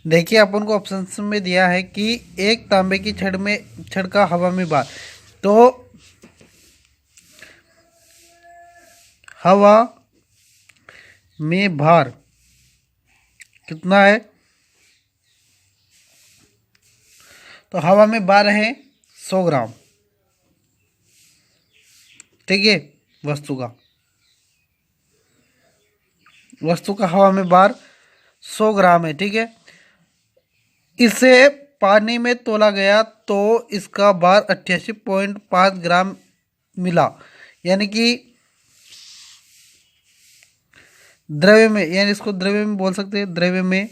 देखिए अपन को ऑप्शन में दिया है कि एक तांबे की छड़ का हवा में बार। तो हवा में भार कितना है? तो हवा में भार है 100 ग्राम। ठीक है, वस्तु का हवा में भार 100 ग्राम है। ठीक है, इसे पानी में तोला गया तो इसका भार 88.5 ग्राम मिला। यानी कि द्रव्य में, यानी इसको द्रव्य में बोल सकते हैं, द्रव्य में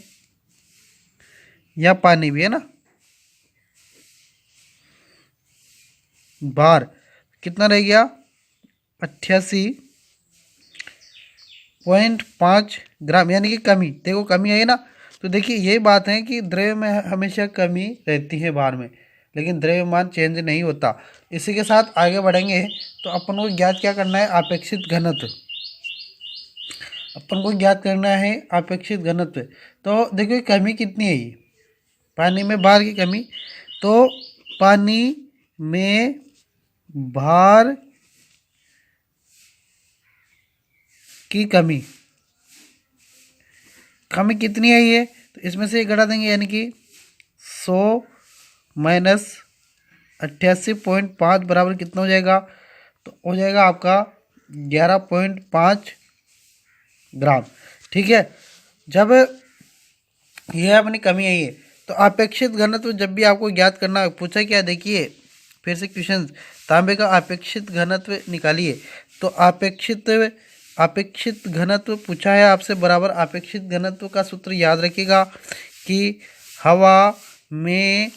या पानी भी है ना। भार कितना रह गया? 88.5 ग्राम, यानी कि कमी। देखो कमी आई ना। तो देखिए यही बात है कि द्रव्य में हमेशा कमी रहती है भार में, लेकिन द्रव्यमान चेंज नहीं होता। इसी के साथ आगे बढ़ेंगे तो अपन को ज्ञात क्या करना है? अपेक्षित घनत्व। अपन को ज्ञात करना है अपेक्षित घनत्व। तो देखिए कमी कितनी है? ये पानी में भार की कमी। तो पानी में भार की कमी कितनी है ये? तो इसमें से घटा देंगे, यानी कि 100 माइनस 88.5 बराबर कितना हो जाएगा? तो हो जाएगा आपका 11.5 ग्राम। ठीक है, जब यह अपनी कमी आई है तो अपेक्षित घनत्व जब भी आपको ज्ञात करना पूछा क्या, देखिए फिर से क्वेश्चन, तांबे का अपेक्षित घनत्व निकालिए। तो अपेक्षित घनत्व पूछा है आपसे, बराबर अपेक्षित घनत्व का सूत्र याद रखिएगा कि हवा में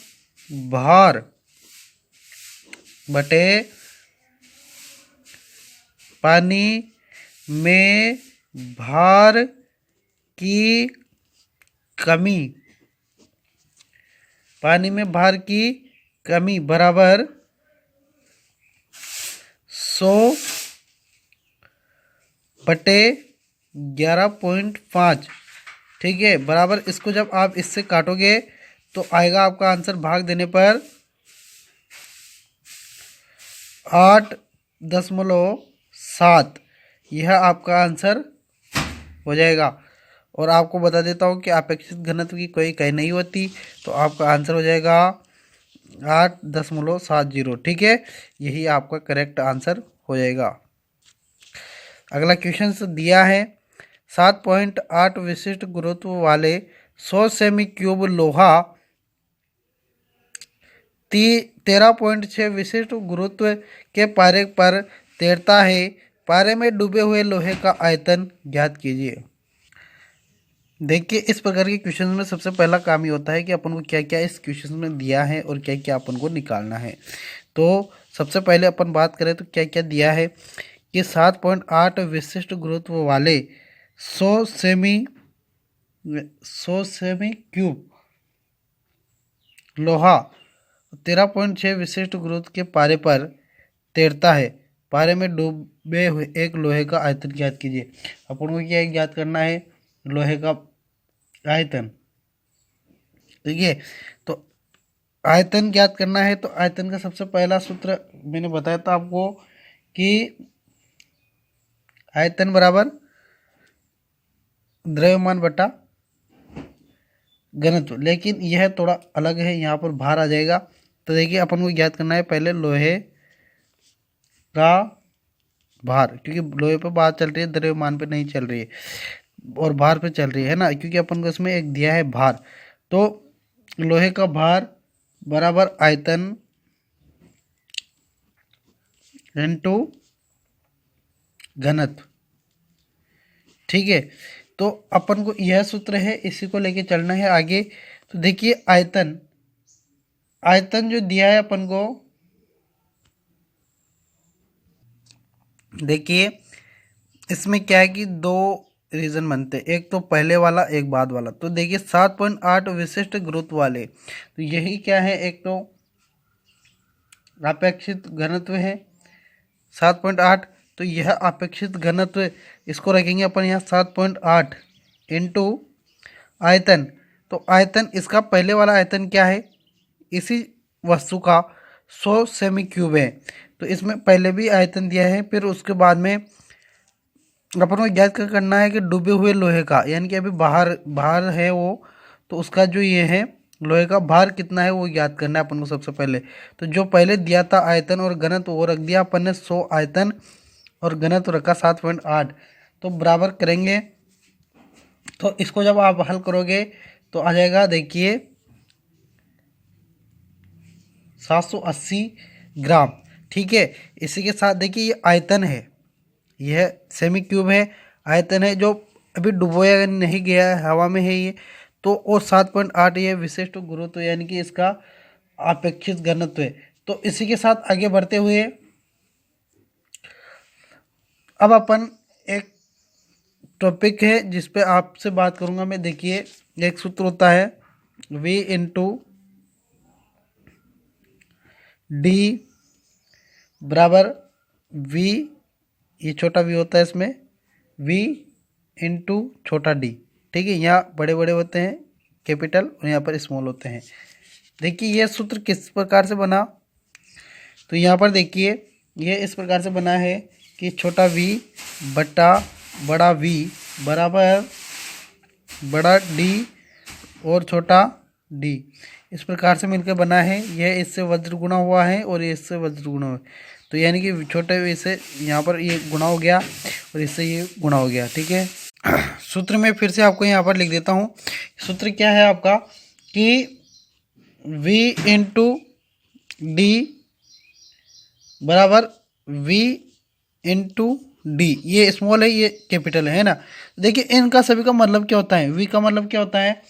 भार बटे पानी में भार की कमी, पानी में भार की कमी बराबर 100 बटे 11.5। ठीक है, बराबर इसको जब आप इससे काटोगे तो आएगा आपका आंसर भाग देने पर 8.7। यह आपका आंसर हो जाएगा। और आपको बता देता हूँ कि अपेक्षित घनत्व की कोई इकाई नहीं होती, तो आपका आंसर हो जाएगा 8.70। ठीक है, यही आपका करेक्ट आंसर हो जाएगा। अगला क्वेश्चन दिया है 7.8 विशिष्ट गुरुत्व वाले 100 सेमी क्यूब लोहा 13.6 विशिष्ट गुरुत्व के पारे पर तैरता है। पारे में डूबे हुए लोहे का आयतन ज्ञात कीजिए। देखिए इस प्रकार के क्वेश्चन में सबसे पहला काम ही होता है कि अपन को क्या क्या इस क्वेश्चन में दिया है और क्या क्या अपन को निकालना है। तो सबसे पहले अपन बात करें तो क्या क्या दिया है कि 7.8 विशिष्ट गुरुत्व वाले 100 सेमी क्यूब लोहा 13.6 विशिष्ट गुरुत्व के पारे पर तैरता है। पारे में डूबे हुए एक लोहे का आयतन ज्ञात कीजिए। अपन को क्या ज्ञात करना है? लोहे का आयतन। ठीक है, तो आयतन ज्ञात करना है। तो आयतन का सबसे पहला सूत्र मैंने बताया था आपको कि आयतन बराबर द्रव्यमान बटा घनत्व, लेकिन यह थोड़ा अलग है, यहाँ पर भार आ जाएगा। तो देखिए अपन को ज्ञात करना है पहले लोहे का भार, क्योंकि लोहे पर बात चल रही है, द्रव्यमान पे नहीं चल रही है और भार पे चल रही है ना, क्योंकि अपन को इसमें एक दिया है भार। तो लोहे का भार बराबर आयतन इनटू घनत्व। ठीक है, तो अपन को यह सूत्र है, इसी को लेके चलना है आगे। तो देखिए आयतन जो दिया है अपन को, देखिए इसमें क्या है कि दो रीजन बनते हैं, एक तो पहले वाला एक बाद वाला। तो देखिए 7.8 विशिष्ट गुरुत्व वाले, तो यही क्या है, एक तो अपेक्षित घनत्व है 7.8। तो यह अपेक्षित घनत्व, इसको रखेंगे अपन यहाँ 7.8 इंटू आयतन तो आयतन इसका पहले वाला आयतन क्या है, इसी वस्तु का 100 सेमी क्यूब है। तो इसमें पहले भी आयतन दिया है, फिर उसके बाद में अपन को ज्ञात क्या करना है कि डूबे हुए लोहे का, यानी कि अभी बाहर बाहर है वो, तो उसका जो ये है लोहे का भार कितना है वो ज्ञात करना है अपन को सबसे पहले। तो जो पहले दिया था आयतन और घनत्व वो रख दिया अपन ने 100 आयतन और घनत्व रखा 7.8। तो बराबर करेंगे, तो इसको जब आप हल करोगे तो आ जाएगा, देखिए 780 ग्राम। ठीक है, इसी के साथ देखिए ये आयतन है, यह सेमी क्यूब है, आयतन है जो अभी डुबोया नहीं गया है, हवा में है ये। तो और 7.8 ये विशिष्ट गुरुत्व यानी कि इसका अपेक्षित घनत्व है। तो इसी के साथ आगे बढ़ते हुए अब अपन एक टॉपिक है जिस पे आपसे बात करूंगा मैं। देखिए एक सूत्र होता है V इंटू डी बराबर V, ये छोटा v होता है इसमें, v इंटू छोटा d। ठीक है, यहाँ बड़े बड़े होते हैं कैपिटल और यहाँ पर स्मॉल होते हैं। देखिए यह सूत्र किस प्रकार से बना, तो यहाँ पर देखिए ये इस प्रकार से बना है कि छोटा v बटा बड़ा V बराबर बड़ा D और छोटा d, इस प्रकार से मिलकर बना है। यह इससे वज्र गुणा हुआ है और ये इससे वज्र गुणा हुआ है, तो यानी कि छोटे v से यहाँ पर ये गुणा हो गया और इससे ये गुणा हो गया। ठीक है, सूत्र में फिर से आपको यहाँ पर लिख देता हूँ। सूत्र क्या है आपका कि v इंटू डी बराबर v इंटू डी, ये स्मॉल है ये कैपिटल है ना। देखिए इनका सभी का मतलब क्या होता है, v का मतलब क्या होता है,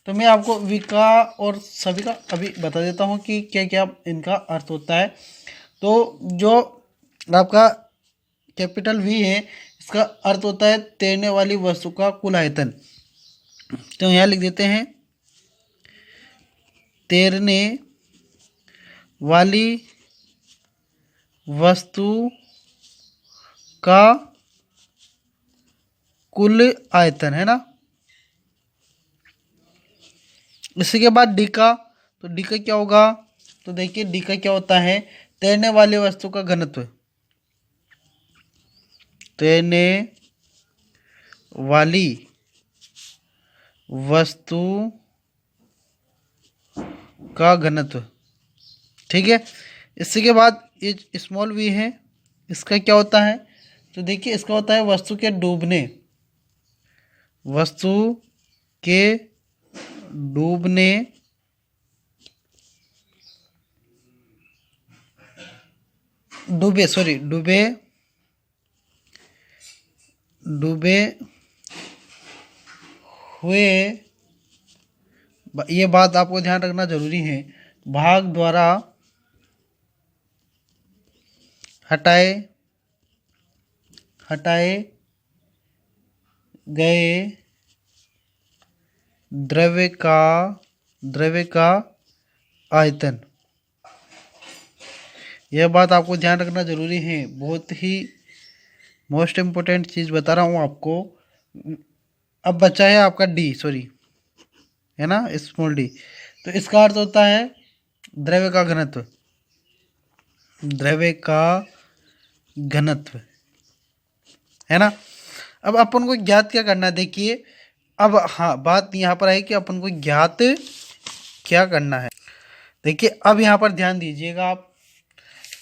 तो मैं आपको v का और सभी का अभी बता देता हूँ कि क्या क्या इनका अर्थ होता है। तो जो आपका कैपिटल V है इसका अर्थ होता है तैरने वाली वस्तु का कुल आयतन। तो यहाँ लिख देते हैं तैरने वाली वस्तु का कुल आयतन, है ना। इसी के बाद डी का, तो डी का क्या होगा, तो देखिए डी का क्या होता है, तैरने वाली वस्तु का घनत्व, तैरने वाली वस्तु का घनत्व। ठीक है, इसी के बाद ये स्मॉल v है, इसका क्या होता है, तो देखिए इसका होता है वस्तु के डूबने, वस्तु के डूबने डूबे हुए, ये बात आपको ध्यान रखना जरूरी है, भाग द्वारा हटाए गए द्रव्य का आयतन। यह बात आपको ध्यान रखना जरूरी है, बहुत ही मोस्ट इम्पोर्टेंट चीज़ बता रहा हूँ आपको। अब बचा है आपका डी, सॉरी है ना, स्मॉल डी, तो इसका अर्थ होता है द्रव्य का घनत्व, द्रव्य का घनत्व, है ना। अब अपन को ज्ञात क्या करना है, देखिए अब हाँ बात यहाँ पर है कि अपन को ज्ञात क्या करना है। देखिए अब यहाँ पर ध्यान दीजिएगा आप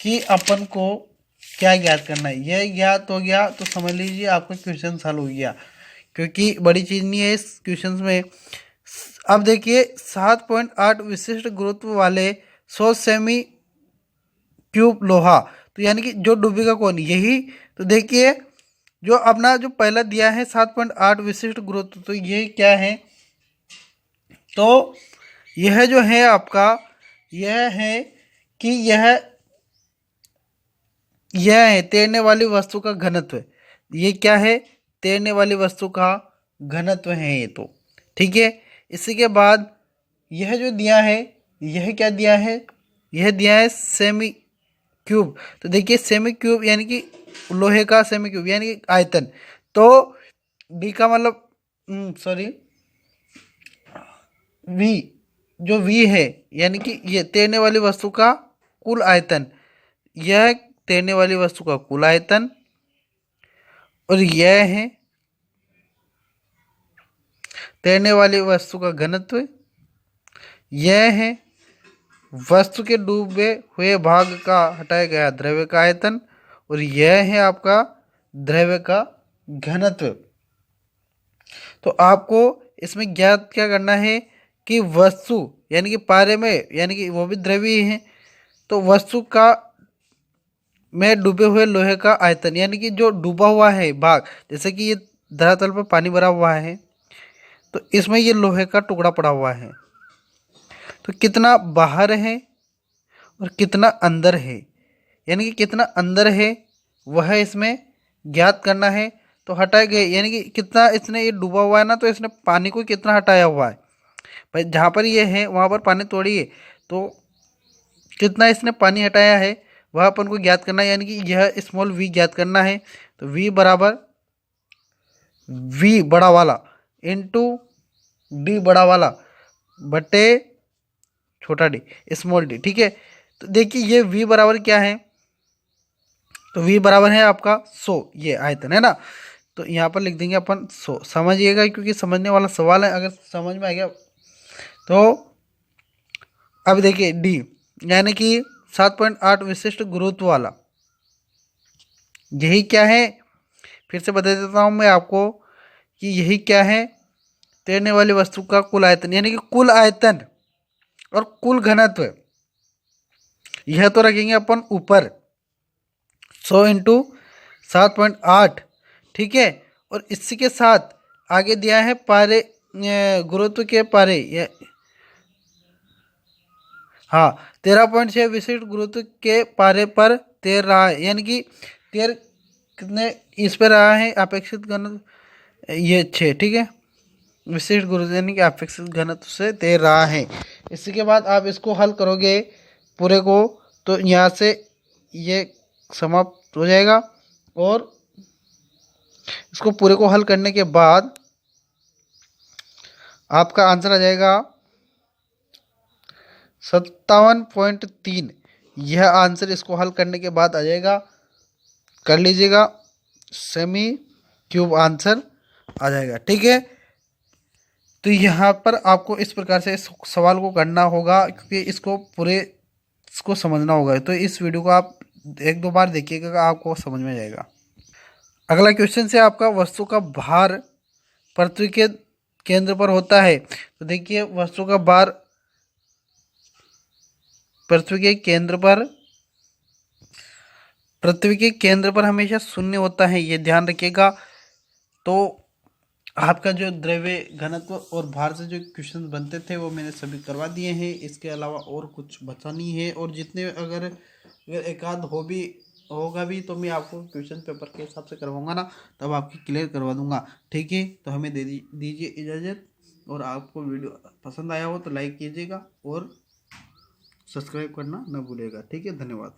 कि अपन को क्या ज्ञात करना है। यह ज्ञात हो गया तो समझ लीजिए आपका क्वेश्चन हल हो गया, क्योंकि बड़ी चीज़ नहीं है इस क्वेश्चन में। अब देखिए 7.8 विशिष्ट गुरुत्व वाले 100 सेमी क्यूब लोहा, तो यानी कि जो डूबेगा कौन, यही। तो देखिए जो अपना जो पहला दिया है 7.8 विशिष्ट गुरुत्व, तो ये क्या है, तो यह जो है आपका यह है कि यह है तैरने वाली वस्तु का घनत्व। ये क्या है, तैरने वाली वस्तु का घनत्व है ये, तो ठीक है। इसी के बाद यह जो दिया है, यह क्या दिया है, यह दिया है सेमी क्यूब। तो देखिए सेमी क्यूब यानी कि लोहे का सेमी क्यूब यानी कि आयतन। तो डी का मतलब सॉरी वी, जो वी है यानी कि ये तैरने वाली वस्तु का कुल आयतन, यह तैरने वाली वस्तु का कुल आयतन, और यह है तैरने वाली वस्तु का घनत्व, यह है वस्तु के डूबे हुए भाग का हटाया गया द्रव्य का आयतन, और यह है आपका द्रव्य का घनत्व। तो आपको इसमें ज्ञात क्या करना है कि वस्तु यानी कि पारे में, यानी कि वो भी द्रव्य है, तो वस्तु का में डूबे हुए लोहे का आयतन, यानी कि जो डूबा हुआ है भाग, जैसे कि ये धरातल पर पानी भरा हुआ है तो इसमें ये लोहे का टुकड़ा पड़ा हुआ है, तो कितना बाहर है और कितना अंदर है, यानी कि कितना अंदर है वह इसमें ज्ञात करना है। तो हटाए गए यानी कि कितना इसने ये डूबा हुआ है ना, तो इसने पानी को कितना हटाया हुआ है भाई, जहाँ पर ये है वहाँ पर पानी थोड़ी है, तो कितना इसने पानी हटाया है वह अपन को ज्ञात करना है, यानी कि यह स्मॉल वी ज्ञात करना है। तो वी बराबर वी बड़ा वाला इंटू डी बड़ा वाला बटे छोटा डी स्मॉल डी, ठीक है। तो देखिए ये वी बराबर क्या है, तो वी बराबर है आपका 100, ये आयतन है ना, तो यहाँ पर लिख देंगे अपन 100, समझिएगा क्योंकि समझने वाला सवाल है, अगर समझ में आ गया तो। अब देखिए डी यानी कि 7.8 विशिष्ट गुरुत्व वाला, यही क्या है, फिर से बता देता हूँ मैं आपको कि यही क्या है, तैरने वाली वस्तु का कुल आयतन, यानी कि कुल आयतन और कुल घनत्व, यह तो रखेंगे अपन ऊपर 100 इंटू 7.8, ठीक है। और इसी के साथ आगे दिया है पारे गुरुत्व के पारे, हाँ 13.6 विशिष्ट गुरुत्व के पारे पर तैर रहा है, यानी कि तैर कितने इस पर रहा है अपेक्षित घनत्व ये 6, ठीक है, विशिष्ट गुरुत्व यानी कि अपेक्षित घनत्व से तैर रहा है। इसी के बाद आप इसको हल करोगे पूरे को, तो यहाँ से ये समाप्त हो जाएगा, और इसको पूरे को हल करने के बाद आपका आंसर आ जाएगा 57.3, यह आंसर इसको हल करने के बाद आ जाएगा, कर लीजिएगा, सेमी क्यूब आंसर आ जाएगा, ठीक है। तो यहाँ पर आपको इस प्रकार से इस सवाल को करना होगा क्योंकि इसको पूरे इसको समझना होगा, तो इस वीडियो को आप 1-2 बार देखिएगा, आपको समझ में जाएगा। अगला क्वेश्चन से आपका वस्तु का भार पृथ्वी के केंद्र पर होता है, तो देखिए वस्तु का भार पृथ्वी के केंद्र पर हमेशा शून्य होता है, ये ध्यान रखिएगा। तो आपका जो द्रव्य घनत्व और भार से जो क्वेश्चन बनते थे वो मैंने सभी करवा दिए हैं, इसके अलावा और कुछ बचा नहीं है, और जितने अगर एक आध होगा भी तो मैं आपको क्वेश्चन पेपर के हिसाब से करवाऊंगा ना, तब आपकी क्लियर करवा दूंगा, ठीक है। तो हमें दीजिए इजाज़त, और आपको वीडियो पसंद आया हो तो लाइक कीजिएगा और सब्सक्राइब करना न भूलिएगा, ठीक है, धन्यवाद।